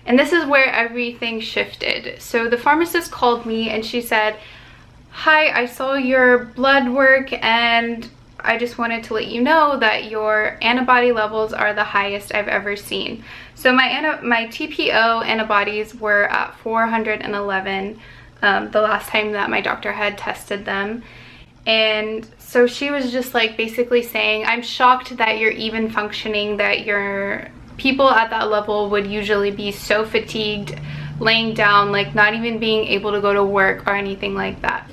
And this is where everything shifted. So the pharmacist called me and she said, "Hi, I saw your blood work and I just wanted to let you know that your antibody levels are the highest I've ever seen." So my TPO antibodies were at 411 the last time that my doctor had tested them. And so she was just like basically saying, "I'm shocked that you're even functioning, that your people at that level would usually be so fatigued, laying down, like not even being able to go to work or anything like that."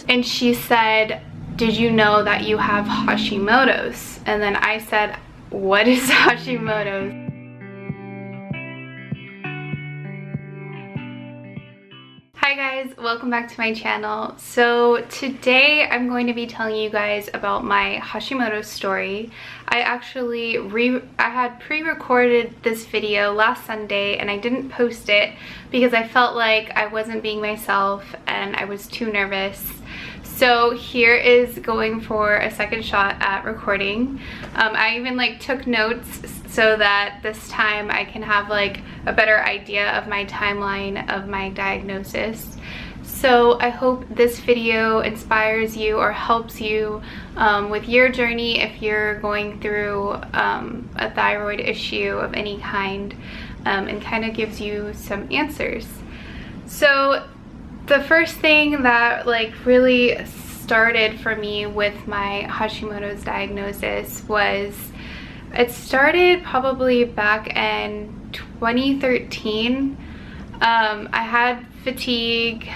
And she said, "Did you know that you have Hashimotos?" And then I said, "What is Hashimotos?" Hi guys, welcome back to my channel. So today I'm going to be telling you guys about my Hashimoto's story. I actually had pre-recorded this video last Sunday and I didn't post it because I felt like I wasn't being myself and I was too nervous. So here is going for a second shot at recording. I even like took notes so that this time I can have like a better idea of my timeline of my diagnosis. So I hope this video inspires you or helps you with your journey if you're going through a thyroid issue of any kind, and kind of gives you some answers. So the first thing that like really started for me with my Hashimoto's diagnosis was, it started probably back in 2013. I had fatigue,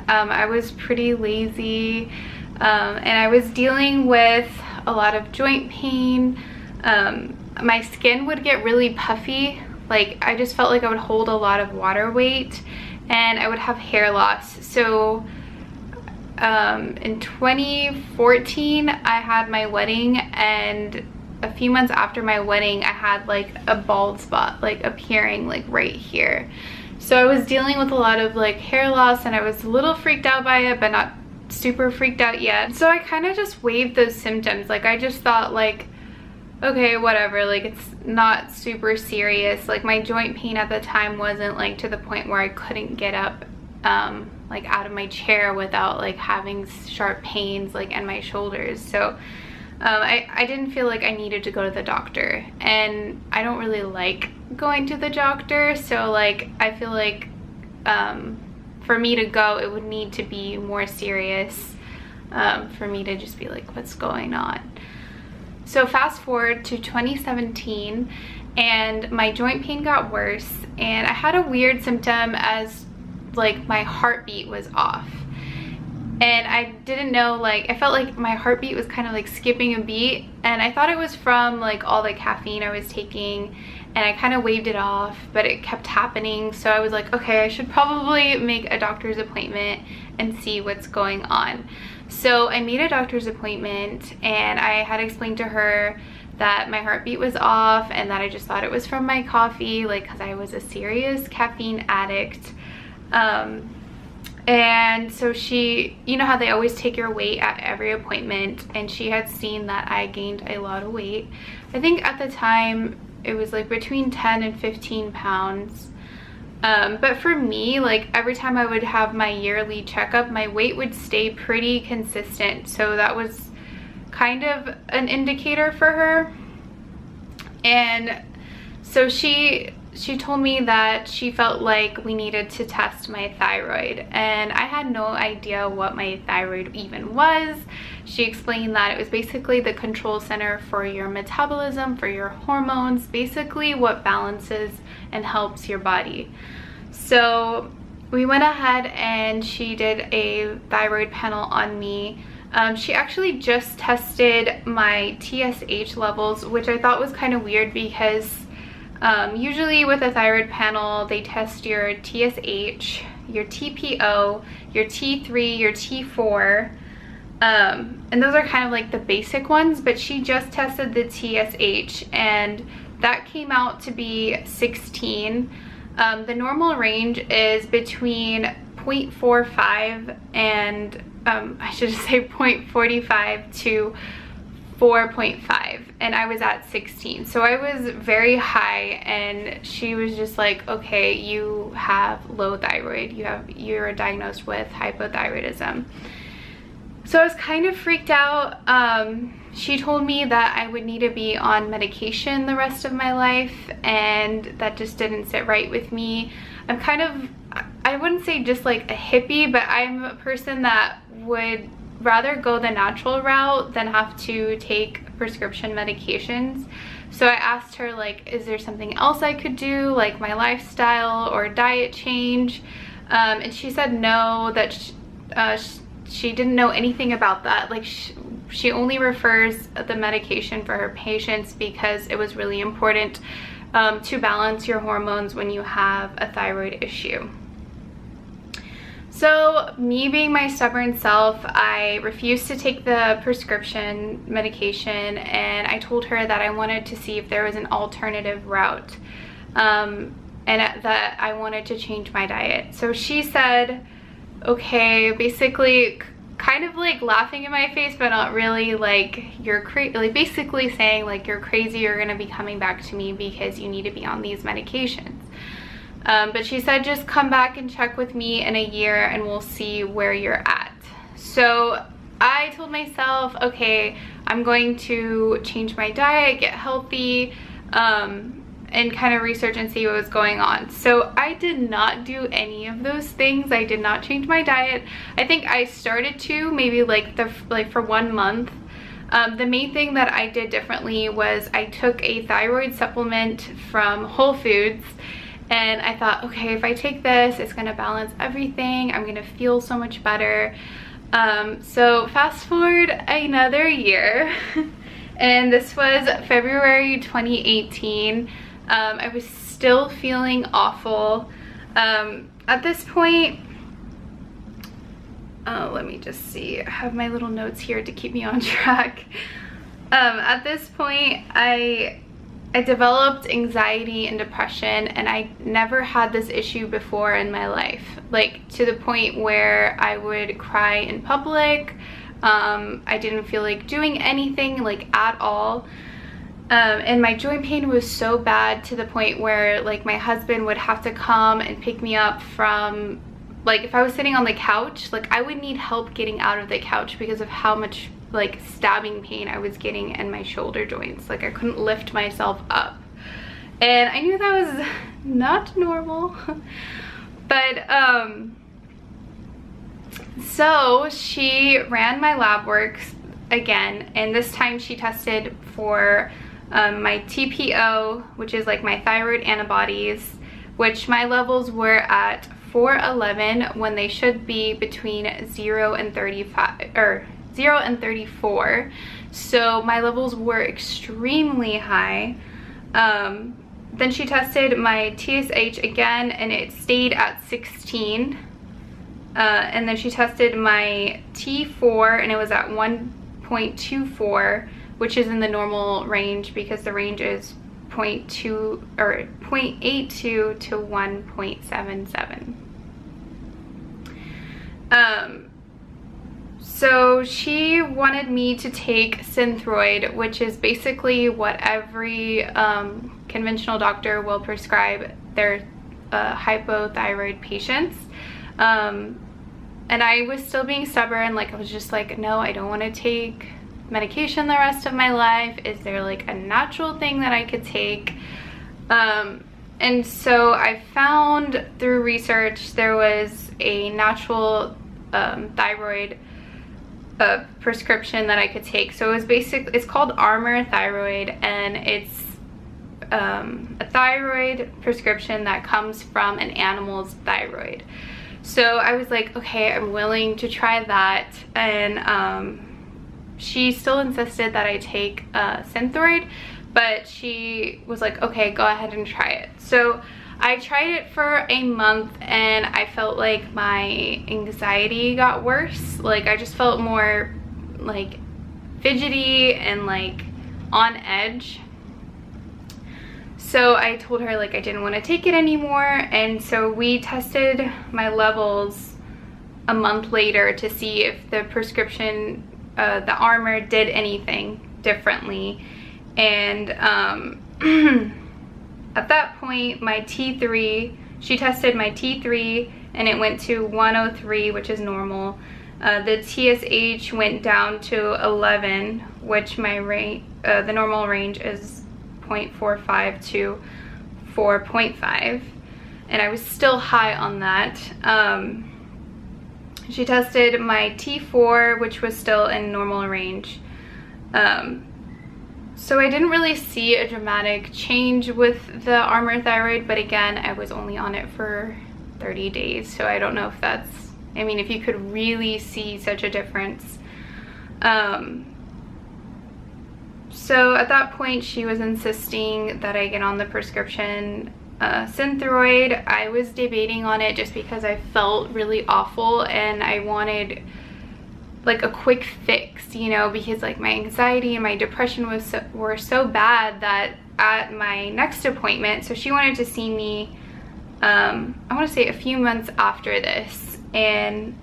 I was pretty lazy, and I was dealing with a lot of joint pain. My skin would get really puffy, like I just felt like I would hold a lot of water weight, and I would have hair loss. So in 2014 I had my wedding, and a few months after my wedding I had like a bald spot like appearing like right here. So I was dealing with a lot of like hair loss and I was a little freaked out by it, but not super freaked out yet. So I kind of just waved those symptoms. Like I just thought like, okay, whatever, like it's not super serious. Like my joint pain at the time wasn't like to the point where I couldn't get up like out of my chair without like having sharp pains like in my shoulders. So I didn't feel like I needed to go to the doctor, and I don't really like going to the doctor, so like I feel like for me to go it would need to be more serious for me to just be like, what's going on? So fast forward to 2017 and my joint pain got worse, and I had a weird symptom as like my heartbeat was off. And I didn't know, like I felt like my heartbeat was kind of like skipping a beat, and I thought it was from like all the caffeine I was taking, and I kind of waved it off, but it kept happening. So I was like, okay, I should probably make a doctor's appointment and see what's going on. So I made a doctor's appointment, and I had explained to her that my heartbeat was off and that I just thought it was from my coffee, like because I was a serious caffeine addict. And so she, you know how they always take your weight at every appointment, and she had seen that I gained a lot of weight. I think at the time it was like between 10 and 15 pounds. But for me, like every time I would have my yearly checkup, my weight would stay pretty consistent. So that was kind of an indicator for her. And so she told me that she felt like we needed to test my thyroid, and I had no idea what my thyroid even was. She explained that it was basically the control center for your metabolism, for your hormones, basically what balances and helps your body. So we went ahead and she did a thyroid panel on me. She actually just tested my TSH levels, which I thought was kind of weird because usually with a thyroid panel, they test your TSH, your TPO, your T3, your T4, and those are kind of like the basic ones, but she just tested the TSH and that came out to be 16. The normal range is between 0.45 and I should say 0.45 to 4.5. and I was at 16. So I was very high, and she was just like, okay, you have low thyroid. You're diagnosed with hypothyroidism. So I was kind of freaked out. She told me that I would need to be on medication the rest of my life, and that just didn't sit right with me. I'm kind of, I wouldn't say just like a hippie, but I'm a person that would rather go the natural route than have to take prescription medications. So I asked her, like, is there something else I could do, like my lifestyle or diet change? And she said no, that she didn't know anything about that. Like, she only refers the medication for her patients because it was really important to balance your hormones when you have a thyroid issue. So me being my stubborn self, I refused to take the prescription medication, and I told her that I wanted to see if there was an alternative route, and that I wanted to change my diet. So she said, okay, basically kind of like laughing in my face, but not really, like, you're crazy, like basically saying like, you're crazy, you're gonna be coming back to me because you need to be on these medications. But she said, just come back and check with me in a year and we'll see where you're at. So I told myself, okay, I'm going to change my diet, get healthy, and kind of research and see what was going on. So I did not do any of those things. I did not change my diet. I think I started to, maybe like for 1 month. The main thing that I did differently was I took a thyroid supplement from Whole Foods, and I thought, okay, if I take this, it's gonna balance everything. I'm gonna feel so much better. So fast forward another year, and this was February 2018. I was still feeling awful. At this point, let me just see, I have my little notes here to keep me on track. At this point, I developed anxiety and depression, and I never had this issue before in my life, like to the point where I would cry in public. I didn't feel like doing anything, like, at all. And my joint pain was so bad to the point where, like, my husband would have to come and pick me up from, like, if I was sitting on the couch, like, I would need help getting out of the couch because of how much, like, stabbing pain I was getting in my shoulder joints. Like, I couldn't lift myself up, and I knew that was not normal. But so she ran my lab work again, and this time she tested for my TPO, which is like my thyroid antibodies, which my levels were at 411 when they should be between 0 and 35, or 0 and 34. So my levels were extremely high. Then she tested my TSH again, and it stayed at 16. And then she tested my T4, and it was at 1.24, which is in the normal range because the range is 0.2 or 0.82 to 1.77. So she wanted me to take Synthroid, which is basically what every conventional doctor will prescribe their hypothyroid patients. And I was still being stubborn. Like, I was just like, no, I don't want to take medication the rest of my life. Is there like a natural thing that I could take? And so I found through research there was a natural thyroid prescription that I could take. So it was it's called Armor Thyroid, and it's a thyroid prescription that comes from an animal's thyroid. So I was like, okay, I'm willing to try that. And she still insisted that I take Synthroid, but she was like, okay, go ahead and try it. So I tried it for a month, and I felt like my anxiety got worse. Like, I just felt more like fidgety and like on edge. So I told her like I didn't want to take it anymore, and so we tested my levels a month later to see if the prescription, the Armor, did anything differently. And at that point, my T3, she tested my T3 and it went to 103, which is normal. The TSH went down to 11, which my the normal range is 0.45 to 4.5, and I was still high on that. She tested my T4, which was still in normal range. So I didn't really see a dramatic change with the Armour thyroid, but again, I was only on it for 30 days, so I don't know if that's, I mean, if you could really see such a difference. So at that point, she was insisting that I get on the prescription Synthroid. I was debating on it just because I felt really awful and I wanted like a quick fix, you know, because like my anxiety and my depression were so bad that at my next appointment, so she wanted to see me I want to say a few months after this, and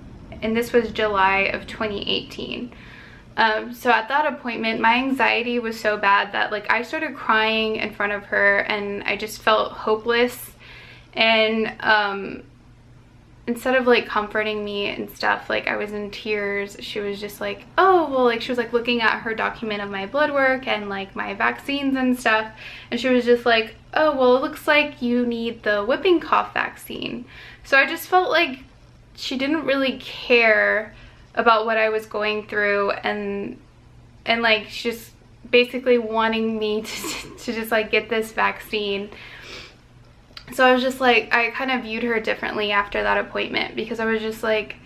this was July of 2018. So at that appointment, my anxiety was so bad that like I started crying in front of her and I just felt hopeless. And instead of like comforting me and stuff, like I was in tears. She was just like, oh, well, like she was like looking at her document of my blood work and like my vaccines and stuff. And she was just like, oh, well, it looks like you need the whooping cough vaccine. So I just felt like she didn't really care about what I was going through, and like she's just basically wanting me to just like get this vaccine. So I was just like, I kind of viewed her differently after that appointment, because I was just like,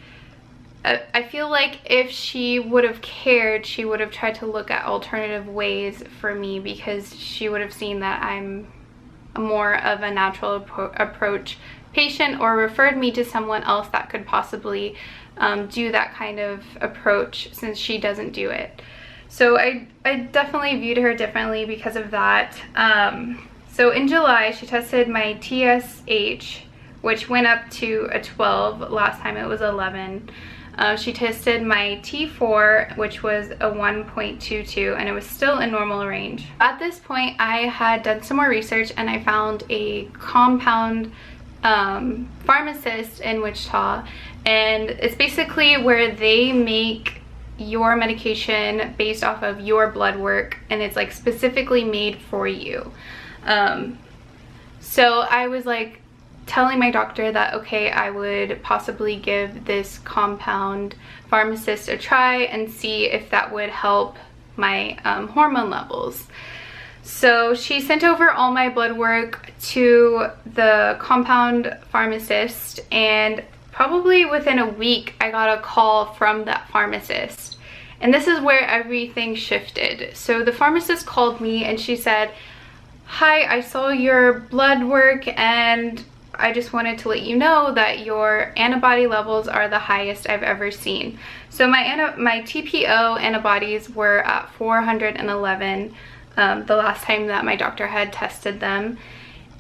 I feel like if she would have cared, she would have tried to look at alternative ways for me, because she would have seen that I'm more of a natural approach patient, or referred me to someone else that could possibly do that kind of approach, since she doesn't do it. So I definitely viewed her differently because of that. So in July, she tested my TSH, which went up to a 12. Last time it was 11. She tested my T4, which was a 1.22, and it was still in normal range. At this point, I had done some more research and I found a compound pharmacist in Wichita, and it's basically where they make your medication based off of your blood work, and it's like specifically made for you. So I was like telling my doctor that okay, I would possibly give this compound pharmacist a try and see if that would help my hormone levels. So she sent over all my blood work to the compound pharmacist, and probably within a week I got a call from that pharmacist. And this is where everything shifted. So the pharmacist called me and she said, hi, I saw your blood work and I just wanted to let you know that your antibody levels are the highest I've ever seen. So my TPO antibodies were at 411 the last time that my doctor had tested them.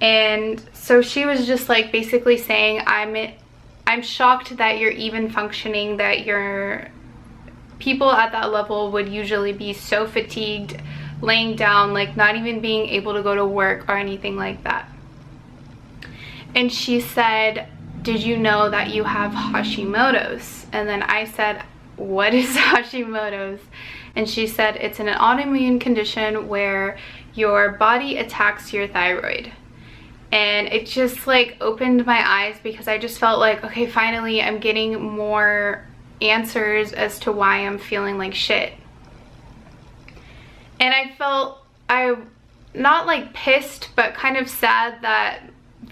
And so she was just like basically saying, I'm shocked that you're even functioning, that your people at that level would usually be so fatigued, laying down, like not even being able to go to work or anything like that. And she said, did you know that you have Hashimotos? And then I said, what is Hashimotos? And she said, it's an autoimmune condition where your body attacks your thyroid. And it just like opened my eyes, because I just felt like, okay, finally I'm getting more answers as to why I'm feeling like shit. And I felt, not like pissed, but kind of sad that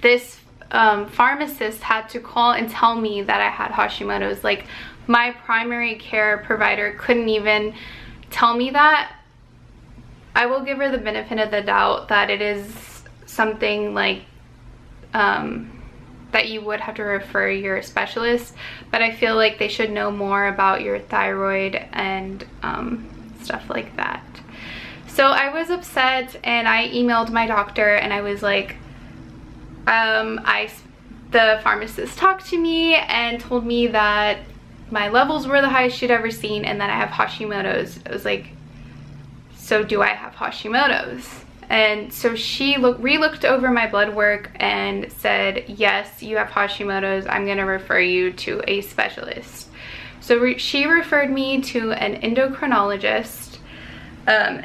this pharmacist had to call and tell me that I had Hashimoto's. Like my primary care provider couldn't even tell me that. I will give her the benefit of the doubt that it is something like that you would have to refer your specialist, but I feel like they should know more about your thyroid and stuff like that. So I was upset and I emailed my doctor and I was like, the pharmacist talked to me and told me that my levels were the highest she'd ever seen and that I have Hashimoto's. I was like, so do I have Hashimoto's? And so she re-looked over my blood work and said, yes, you have Hashimoto's. I'm going to refer you to a specialist. So she referred me to an endocrinologist,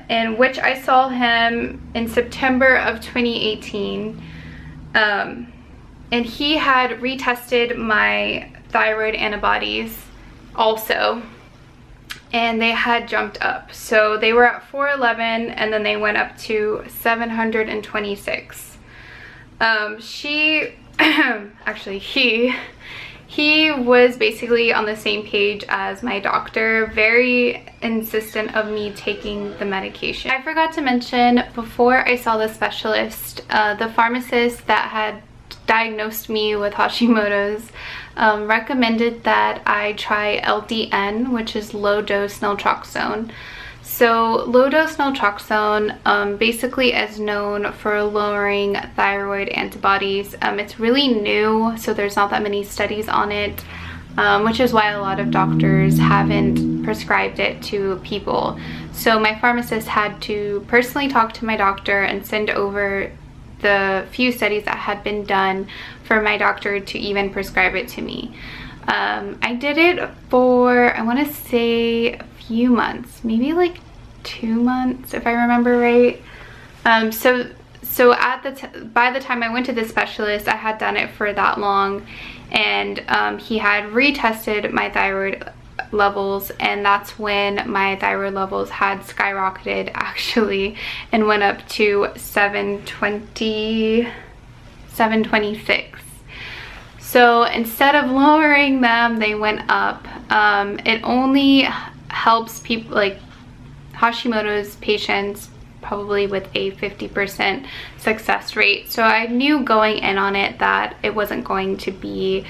in which I saw him in September of 2018. And he had retested my thyroid antibodies also, and they had jumped up. So they were at 411, and then they went up to 726. Actually, he was basically on the same page as my doctor, very insistent of me taking the medication. I forgot to mention, before I saw the specialist, the pharmacist that had diagnosed me with Hashimoto's recommended that I try LDN, which is low dose naltrexone. So low dose naltrexone basically is known for lowering thyroid antibodies. It's really new, so there's not that many studies on it, which is why a lot of doctors haven't prescribed it to people. So my pharmacist had to personally talk to my doctor and send over the few studies that had been done for my doctor to even prescribe it to me. I did it for, I want to say, a few months, maybe like 2 months if I remember right. So by the time I went to the specialist, I had done it for that long, and he had retested my thyroid levels, and that's when my thyroid levels had skyrocketed actually and went up to 726. So instead of lowering them, they went up. It only helps people like Hashimoto's patients probably with a 50% success rate. So I knew going in on it that it wasn't going to be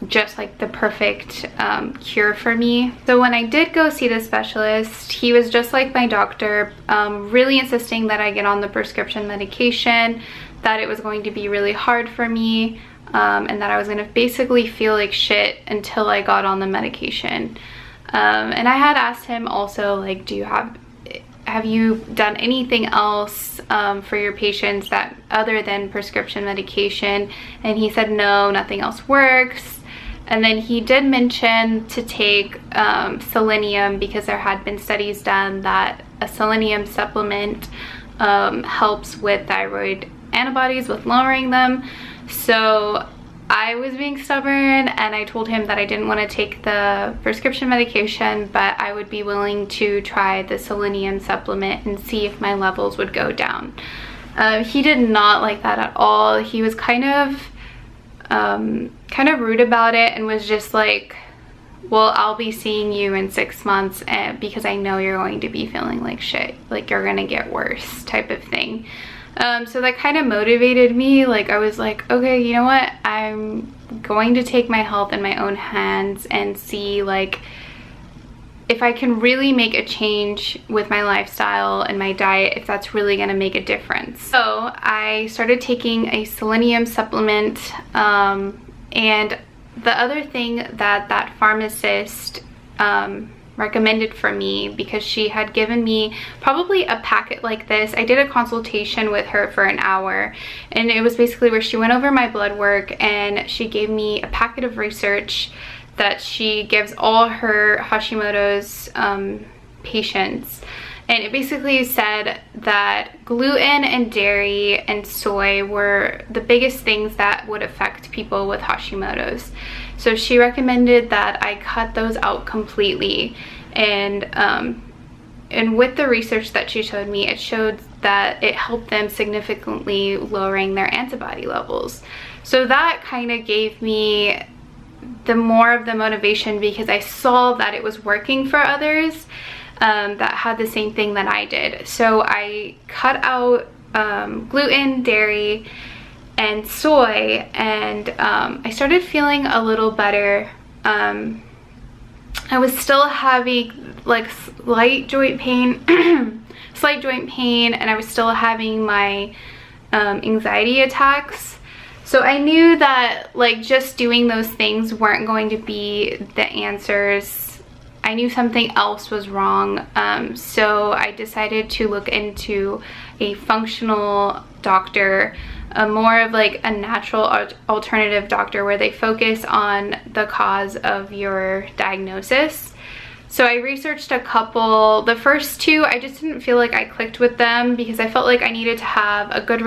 just like the perfect cure for me. So when I did go see the specialist, he was just like my doctor, really insisting that I get on the prescription medication, that it was going to be really hard for me, and that I was going to basically feel like shit until I got on the medication. And I had asked him also, like, have you done anything else for your patients that other than prescription medication? And he said no, nothing else works. And then he did mention to take selenium, because there had been studies done that a selenium supplement helps with thyroid antibodies, with lowering them. So I was being stubborn, and I told him that I didn't want to take the prescription medication, but I would be willing to try the selenium supplement and see if my levels would go down. He did not like that at all. He was kind of rude about it, and was just like, well, I'll be seeing you in 6 months because I know you're going to be feeling like shit, like you're gonna get worse, type of thing. So that kind of motivated me. Like, I was like, okay, you know what, I'm going to take my health in my own hands and see like if I can really make a change with my lifestyle and my diet, if that's really going to make a difference. So I started taking a selenium supplement, and the other thing that pharmacist recommended for me, because she had given me probably a packet like this. I did a consultation with her for an hour, and it was basically where she went over my blood work, and she gave me a packet of research that she gives all her Hashimoto's patients. And it basically said that gluten and dairy and soy were the biggest things that would affect people with Hashimoto's. So she recommended that I cut those out completely. And with the research that she showed me, it showed that it helped them significantly lowering their antibody levels. So that kind of gave me the more of the motivation, because I saw that it was working for others that had the same thing that I did. So I cut out gluten, dairy, and soy, and I started feeling a little better. I was still having like slight joint pain, and I was still having my anxiety attacks. So I knew that like just doing those things weren't going to be the answers I knew something else was wrong. So I decided to look into a functional doctor, more of like a natural alternative doctor where they focus on the cause of your diagnosis. So I researched a couple. The first two, I just didn't feel like I clicked with them because I felt like I needed to have a good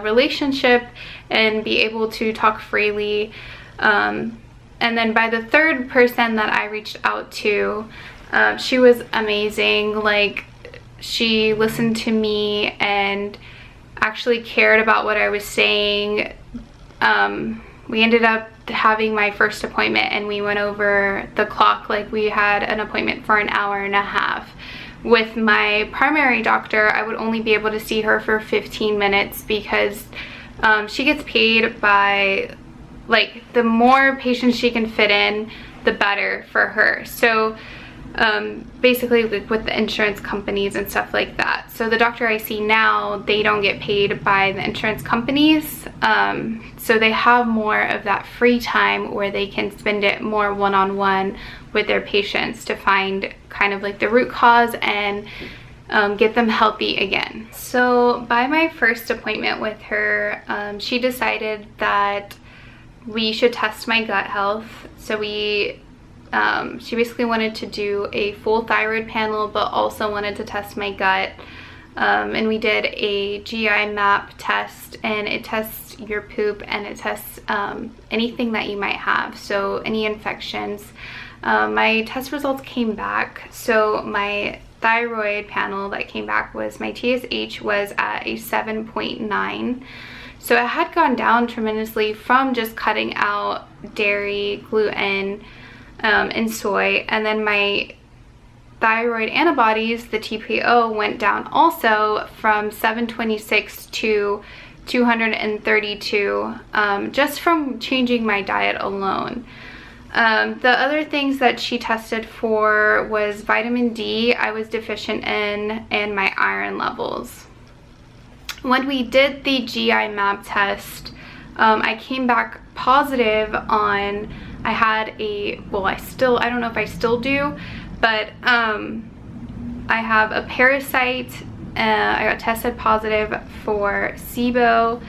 relationship and be able to talk freely. And then by the third person that I reached out to, she was amazing. Like, she listened to me and actually cared about what I was saying. We ended up having my first appointment and we went over the clock. Like, we had an appointment for an hour and a half. With my primary doctor, I would only be able to see her for 15 minutes because she gets paid by, like, the more patients she can fit in, the better for her. So basically, like, with the insurance companies and stuff like that. So the doctor I see now, they don't get paid by the insurance companies. So they have more of that free time where they can spend it more one-on-one with their patients to find kind of like the root cause and get them healthy again. So by my first appointment with her, she decided that we should test my gut health. So she basically wanted to do a full thyroid panel, but also wanted to test my gut. And we did a GI map test, and it tests your poop and it tests anything that you might have, so any infections. My test results came back. So my thyroid panel that came back was my TSH was at a 7.9. So it had gone down tremendously from just cutting out dairy, gluten, and soy. And then my thyroid antibodies, the TPO, went down also from 726 to 232, just from changing my diet alone. The other things that she tested for was vitamin D I was deficient in, and my iron levels. When we did the GI map test, I came back positive on, I had a, well, I don't know if I still do, but I have a parasite. I got tested positive for SIBO,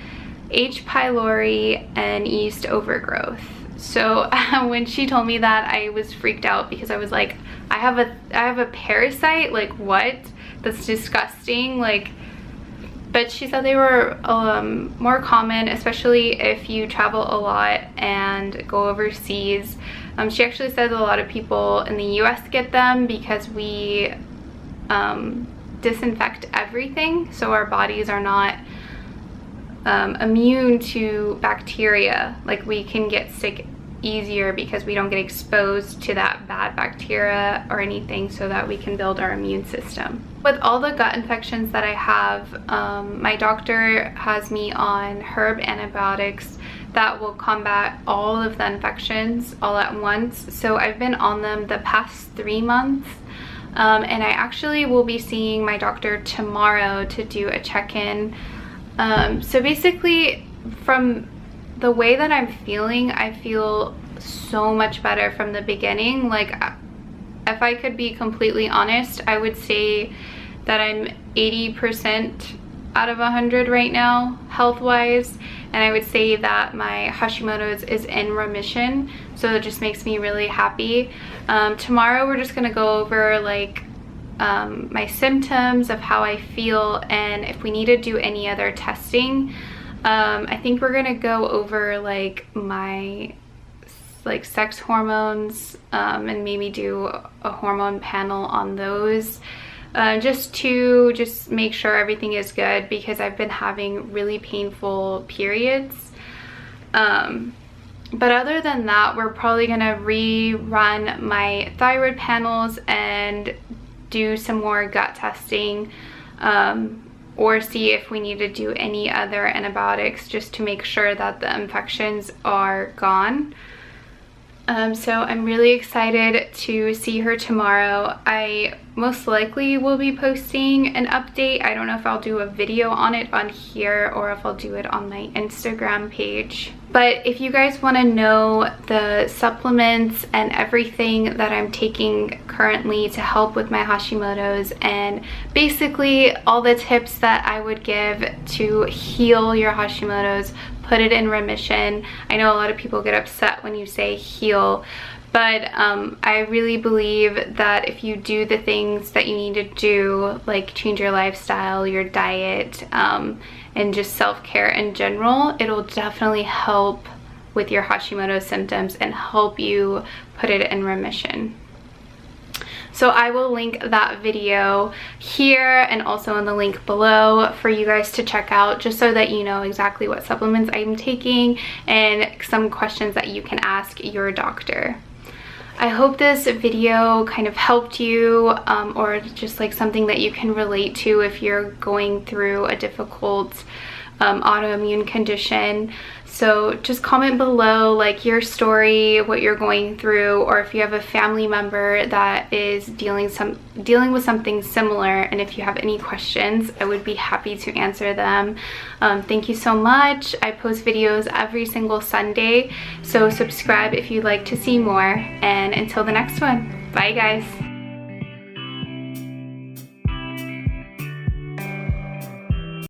H. pylori, and yeast overgrowth. So when she told me that, I was freaked out because I was like, I have a parasite? Like, what? That's disgusting. Like, but she said they were more common, especially if you travel a lot and go overseas. She actually said a lot of people in the US get them because we disinfect everything, so our bodies are not immune to bacteria. Like, we can get sick easier because we don't get exposed to that bad bacteria or anything, so that we can build our immune system. With all the gut infections that I have, my doctor has me on herb antibiotics that will combat all of the infections all at once. So I've been on them the past 3 months. And I actually will be seeing my doctor tomorrow to do a check-in. So basically, from the way that I'm feeling, I feel so much better from the beginning. Like, if I could be completely honest, I would say that I'm 80% out of 100 right now, health-wise. And I would say that my Hashimotos is in remission, so it just makes me really happy. Tomorrow we're just gonna go over like my symptoms of how I feel, and if we need to do any other testing. I think we're gonna go over like my sex hormones, and maybe do a hormone panel on those. Just to make sure everything is good, because I've been having really painful periods. But other than that, we're probably gonna rerun my thyroid panels and do some more gut testing, or see if we need to do any other antibiotics just to make sure that the infections are gone. So I'm really excited to see her tomorrow. I most likely will be posting an update. I don't know if I'll do a video on it on here or if I'll do it on my Instagram page. But if you guys want to know the supplements and everything that I'm taking currently to help with my Hashimoto's, and basically all the tips that I would give to heal your Hashimoto's, put it in remission. I know a lot of people get upset when you say heal, but I really believe that if you do the things that you need to do, like change your lifestyle, your diet, and just self-care in general, it'll definitely help with your Hashimoto symptoms and help you put it in remission. So I will link that video here and also in the link below for you guys to check out, just so that you know exactly what supplements I'm taking and some questions that you can ask your doctor. I hope this video kind of helped you, or just like something that you can relate to if you're going through a difficult autoimmune condition. So just comment below like your story, what you're going through, or if you have a family member that is dealing with something similar, and if you have any questions, I would be happy to answer them. Thank you so much. I post videos every single Sunday, so subscribe if you'd like to see more, and until the next one, bye guys.